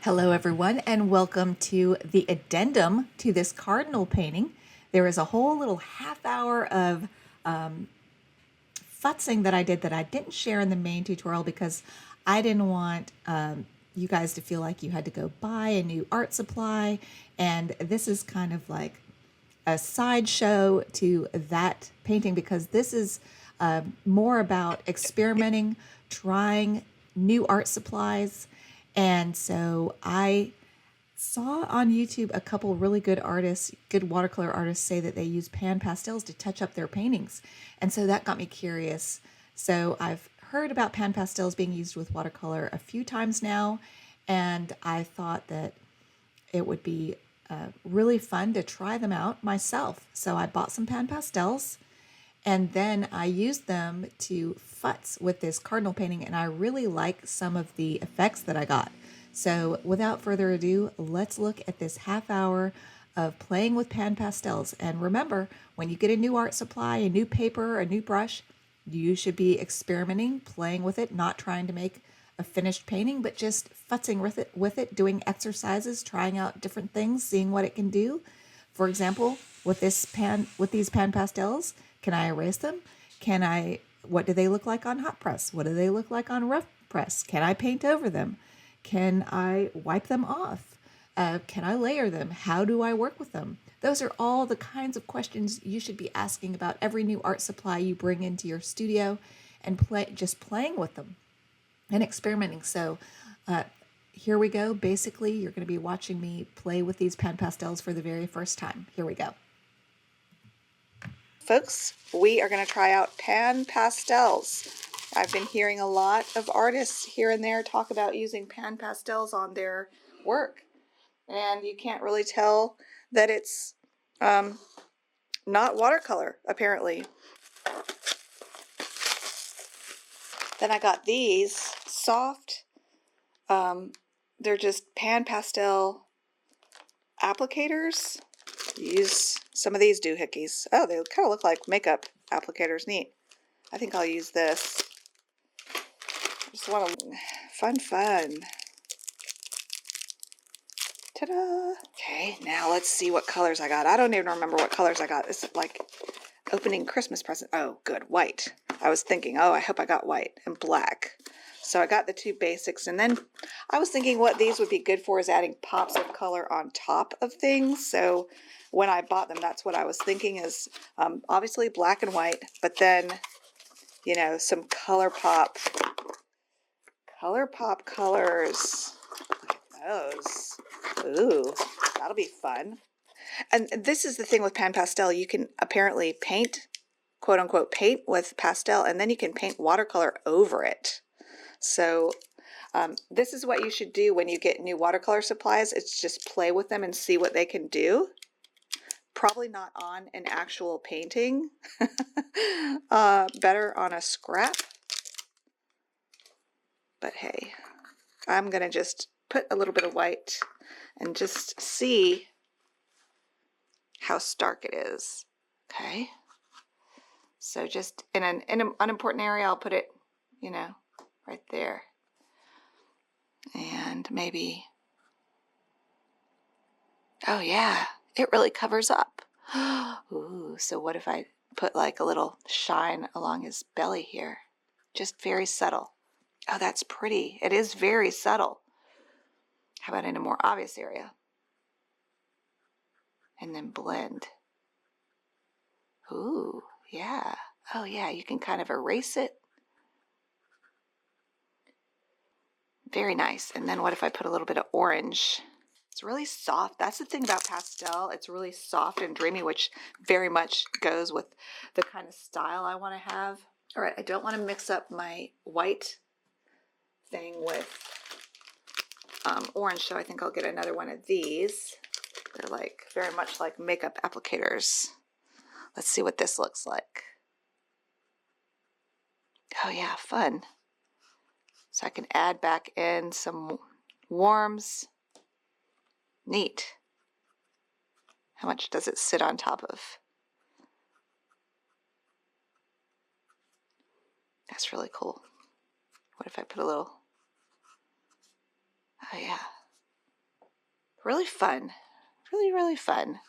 Hello, everyone, and welcome to the addendum to this cardinal painting. There is a whole little half hour of futzing that I did that I didn't share in the main tutorial because I didn't want you guys to feel like you had to go buy a new art supply. And this is kind of like a sideshow to that painting because this is more about experimenting, trying new art supplies. And so I saw on YouTube a couple really good artists, good watercolor artists, say that they use pan pastels to touch up their paintings. And so that got me curious. So I've heard about pan pastels being used with watercolor a few times now, and I thought that it would be really fun to try them out myself. So I bought some pan pastels and then I used them to futz with this cardinal painting, and I really like some of the effects that I got. So without further ado, let's look at this half hour of playing with pan pastels. And remember, when you get a new art supply, a new paper, a new brush, you should be experimenting, playing with it, not trying to make a finished painting, but just futzing with it, doing exercises, trying out different things, seeing what it can do. For example, with these pan pastels, can I erase them? What do they look like on hot press? What do they look like on rough press? Can I paint over them? Can I wipe them off? Can I layer them? How do I work with them? Those are all the kinds of questions you should be asking about every new art supply you bring into your studio, and just playing with them and experimenting. So here we go. Basically, you're going to be watching me play with these pan pastels for the very first time. Here we go. Folks, we are going to try out pan pastels. I've been hearing a lot of artists here and there talk about using pan pastels on their work, and you can't really tell that it's not watercolor, apparently. Then I got these soft, they're just pan pastel applicators. Use some of these doohickeys. Oh, they kind of look like makeup applicators. Neat. I think I'll use this. Just want to fun. Ta-da! Okay, now let's see what colors I got. I don't even remember what colors I got. This is like opening Christmas present. Oh, good, white. I was thinking, oh, I hope I got white and black. So I got the two basics, and then I was thinking what these would be good for is adding pops of color on top of things. So when I bought them, that's what I was thinking is obviously black and white, but then, you know, some color pop colors. Look at those. Ooh, that'll be fun. And this is the thing with pan pastel. You can apparently paint, quote unquote, paint with pastel, and then you can paint watercolor over it. So this is what you should do when you get new watercolor supplies. It's just play with them and see what they can do. Probably not on an actual painting. Better on a scrap. But hey, I'm going to just put a little bit of white and just see how stark it is. Okay. So just in an unimportant area, I'll put it, you know, right there. And maybe, oh yeah, it really covers up. Ooh, so what if I put like a little shine along his belly here? Just very subtle. Oh, that's pretty. It is very subtle. How about in a more obvious area? And then blend. Ooh, yeah. Oh yeah, you can kind of erase it. Very nice. And then what if I put a little bit of orange? It's really soft. That's the thing about pastel. It's really soft and dreamy, which very much goes with the kind of style I want to have. All right, I don't want to mix up my white thing with orange, so I think I'll get another one of these. They're like very much like makeup applicators. Let's see what this looks like. Oh yeah, fun. So I can add back in some warms. Neat. How much does it sit on top of? That's really cool. What if I put a little, oh yeah, Really fun. Really, really fun.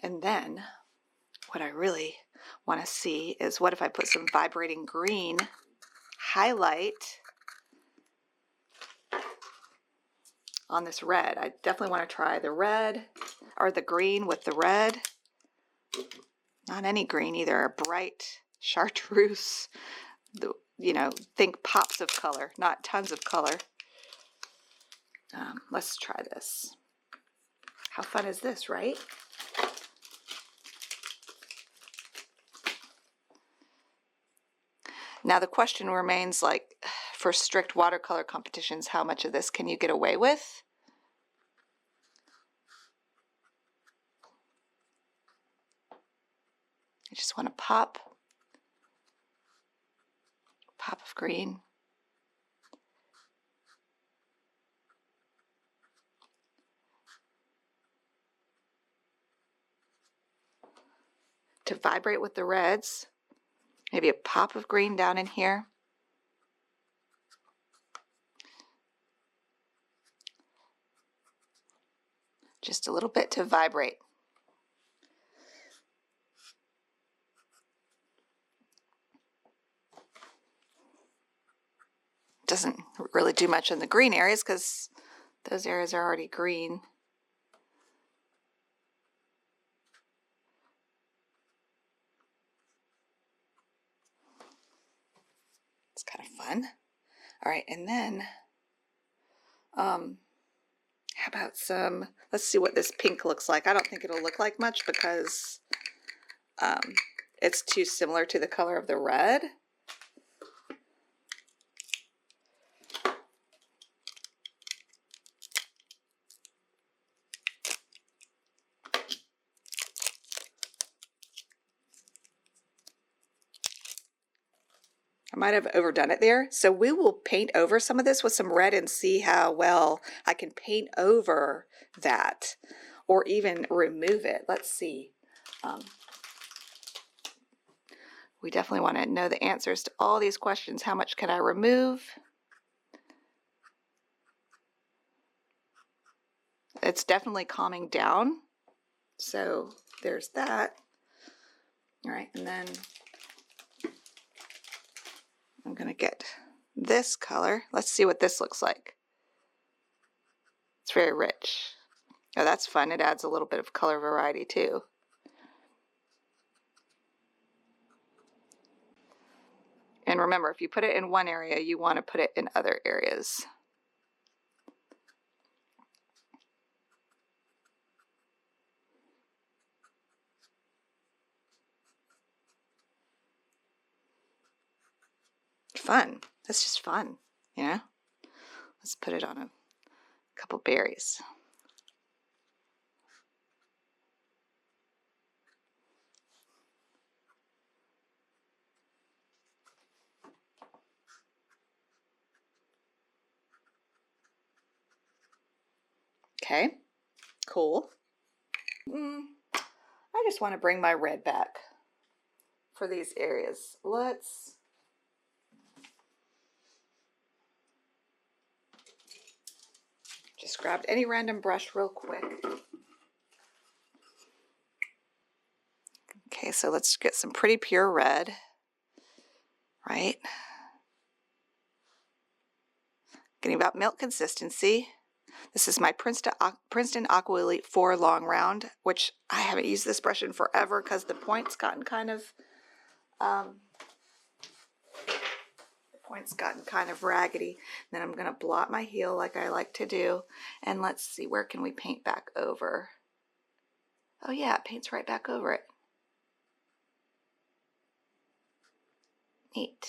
And then what I really want to see is what if I put some vibrating green highlight on this red. I definitely want to try the red or the green with the red. Not any green either, a bright chartreuse, you know, think pops of color, not tons of color. Let's try this. How fun is this, right? Now the question remains, like, for strict watercolor competitions, how much of this can you get away with? I just want to pop of green. To vibrate with the reds, maybe a pop of green down in here. Just a little bit to vibrate. Doesn't really do much in the green areas because those areas are already green. It's kind of fun. All right, and then how about some, let's see what this pink looks like. I don't think it'll look like much because it's too similar to the color of the red. I might have overdone it there. So we will paint over some of this with some red and see how well I can paint over that or even remove it. Let's see. We definitely want to know the answers to all these questions. How much can I remove? It's definitely calming down. So there's that. All right, and then I'm going to get this color. Let's see what this looks like. It's very rich. Oh, that's fun. It adds a little bit of color variety too. And remember, if you put it in one area, you want to put it in other areas. Fun. That's just fun, you know? Let's put it on a couple berries. Okay, cool. I just want to bring my red back for these areas. Let's just grab any random brush real quick. Okay, so let's get some pretty pure red, right? Getting about milk consistency. This is my Princeton Aqua Elite 4 long round, which I haven't used this brush in forever because the point's gotten kind of raggedy. Then I'm going to blot my heel like I like to do. And let's see, where can we paint back over? Oh yeah, it paints right back over it. Neat.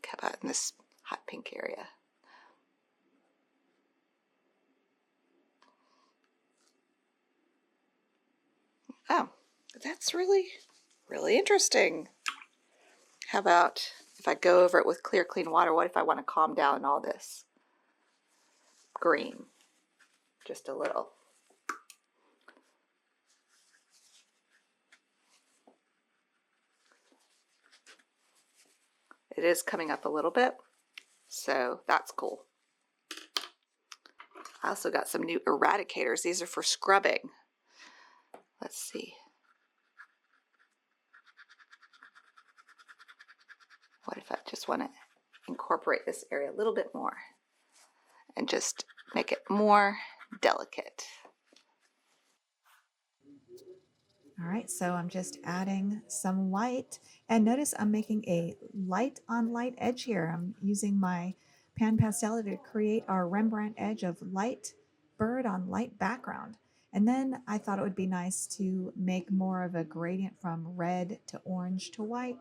How about in this hot pink area? Oh, that's really, really interesting. How about if I go over it with clear, clean water? What if I want to calm down all this green? Just a little. It is coming up a little bit, so that's cool. I also got some new eradicators. These are for scrubbing. Let's see. What if I just want to incorporate this area a little bit more and just make it more delicate? All right, so I'm just adding some white, and notice I'm making a light on light edge here. I'm using my pan pastel to create our Rembrandt edge of light bird on light background. And then I thought it would be nice to make more of a gradient from red to orange to white.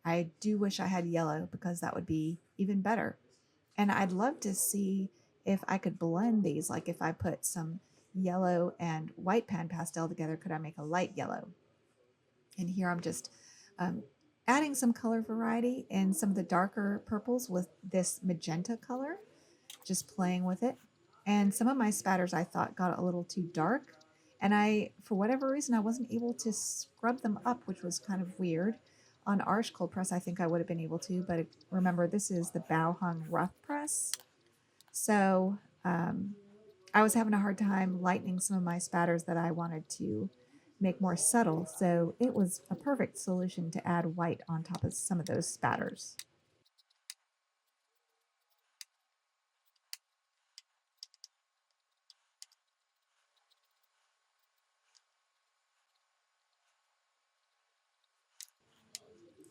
I do wish I had yellow because that would be even better. And I'd love to see if I could blend these, like if I put some yellow and white pan pastel together, could I make a light yellow? And here I'm just um, adding some color variety in some of the darker purples with this magenta color, just playing with it. And some of my spatters I thought got a little too dark. And for whatever reason, I wasn't able to scrub them up, which was kind of weird. On Arch Cold Press, I think I would have been able to, but remember, this is the bow hung rough press. So I was having a hard time lightening some of my spatters that I wanted to make more subtle. So it was a perfect solution to add white on top of some of those spatters.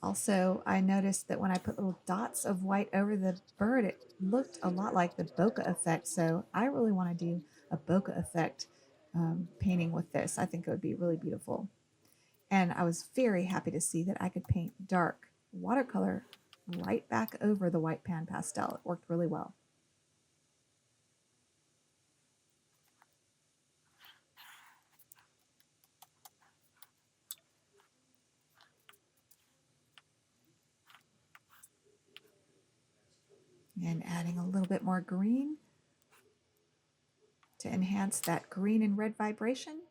Also, I noticed that when I put little dots of white over the bird, it looked a lot like the bokeh effect. So I really want to do a bokeh effect painting with this. I think it would be really beautiful. And I was very happy to see that I could paint dark watercolor right back over the white pan pastel. It worked really well. And adding a little bit more green to enhance that green and red vibration.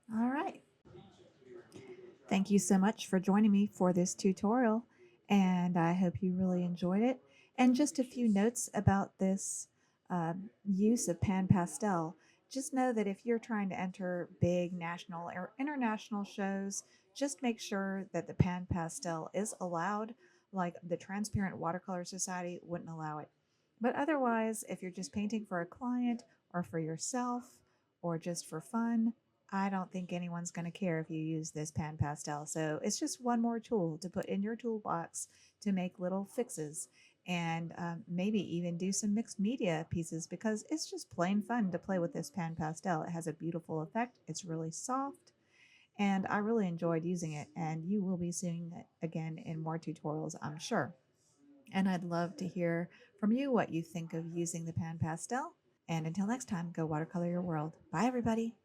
All right. Thank you so much for joining me for this tutorial, and I hope you really enjoyed it. And just a few notes about this use of pan pastel. Just know that if you're trying to enter big national or international shows, just make sure that the pan pastel is allowed, like the Transparent Watercolor Society wouldn't allow it. But otherwise, if you're just painting for a client or for yourself or just for fun, I don't think anyone's going to care if you use this pan pastel. So it's just one more tool to put in your toolbox to make little fixes and maybe even do some mixed media pieces because it's just plain fun to play with this pan pastel. It has a beautiful effect. It's really soft and I really enjoyed using it. And you will be seeing it again in more tutorials, I'm sure. And I'd love to hear from you what you think of using the pan pastel. And until next time, go watercolor your world. Bye, everybody.